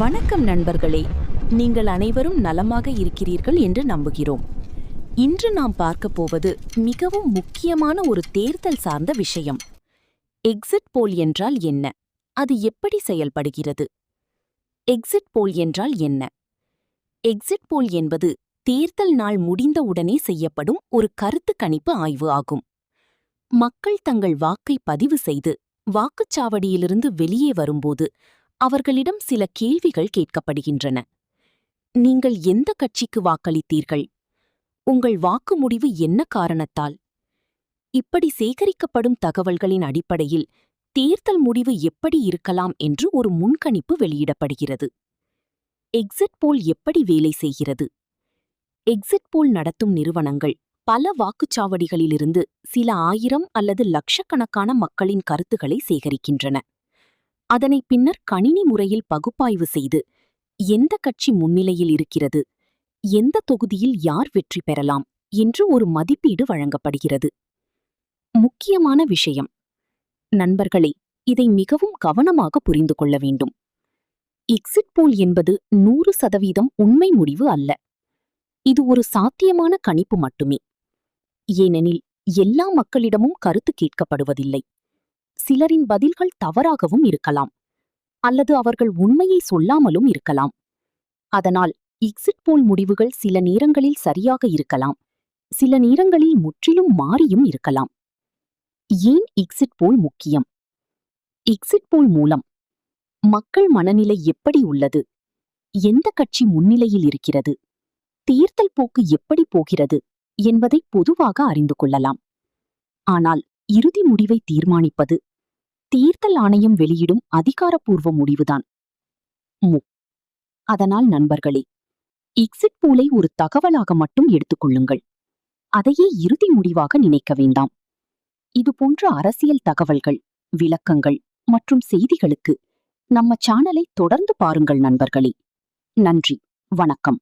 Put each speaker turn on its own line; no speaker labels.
வணக்கம் நண்பர்களே, நீங்கள் அனைவரும் நலமாக இருக்கிறீர்கள் என்று நம்புகிறோம். இன்று நாம் பார்க்கப் போவது மிகவும் முக்கியமான ஒரு தேர்தல் சார்ந்த விஷயம். எக்ஸிட் போல் என்றால் என்ன? அது எப்படி செயல்படுகிறது? எக்ஸிட் போல் என்றால் என்ன? எக்ஸிட் போல் என்பது தேர்தல் நாள் முடிந்தவுடனே செய்யப்படும் ஒரு கருத்து கணிப்பு ஆய்வு ஆகும். மக்கள் தங்கள் வாக்கை பதிவு செய்து வாக்குச்சாவடியிலிருந்து வெளியே வரும்போது அவர்களிடம் சில கேள்விகள் கேட்கப்படுகின்றன. நீங்கள் எந்த கட்சிக்கு வாக்களித்தீர்கள்? உங்கள் வாக்கு முடிவு என்ன காரணத்தால்? இப்படி சேகரிக்கப்படும் தகவல்களின் அடிப்படையில் தேர்தல் முடிவு எப்படி இருக்கலாம் என்று ஒரு முன்கணிப்பு வெளியிடப்படுகிறது. எக்ஸிட் போல் எப்படி வேலை செய்கிறது? எக்ஸிட் போல் நடத்தும் நிறுவனங்கள் பல வாக்குச்சாவடிகளிலிருந்து சில ஆயிரம் அல்லது லட்சக்கணக்கான மக்களின் கருத்துக்களை சேகரிக்கின்றன. அதனை பின்னர் கணினி முறையில் பகுப்பாய்வு செய்து எந்த கட்சி முன்னிலையில் இருக்கிறது, எந்த தொகுதியில் யார் வெற்றி பெறலாம் என்று ஒரு மதிப்பீடு வழங்கப்படுகிறது. முக்கியமான விஷயம் நண்பர்களே, இதை மிகவும் கவனமாக புரிந்து கொள்ள வேண்டும். எக்ஸிட் போல் என்பது 100% உண்மை முடிவு அல்ல. இது ஒரு சாத்தியமான கணிப்பு மட்டுமே. ஏனெனில் எல்லா மக்களிடமும் கருத்து கேட்கப்படுவதில்லை. சிலரின் பதில்கள் தவறாகவும் இருக்கலாம், அல்லது அவர்கள் உண்மையை சொல்லாமலும் இருக்கலாம். அதனால் எக்ஸிட் போல் முடிவுகள் சில நேரங்களில் சரியாக இருக்கலாம், சில நேரங்களில் முற்றிலும் மாறியும் இருக்கலாம். ஏன் எக்ஸிட் போல் முக்கியம்? எக்ஸிட் போல் மூலம் மக்கள் மனநிலை எப்படி உள்ளது, எந்த கட்சி முன்னிலையில் இருக்கிறது, தேர்தல் போக்கு எப்படி போகிறது என்பதை பொதுவாக அறிந்து கொள்ளலாம். ஆனால் இறுதி முடிவை தீர்மானிப்பது தேர்தல் ஆணையம் வெளியிடும் அதிகாரப்பூர்வ முடிவுதான். அதனால் நண்பர்களே, எக்ஸிட் போலை ஒரு தகவலாக மட்டும் எடுத்துக்கொள்ளுங்கள். அதையே இறுதி முடிவாக நினைக்க வேண்டாம். இதுபோன்ற அரசியல் தகவல்கள், விளக்கங்கள் மற்றும் செய்திகளுக்கு நம்ம சேனலை தொடர்ந்து பாருங்கள் நண்பர்களே. நன்றி, வணக்கம்.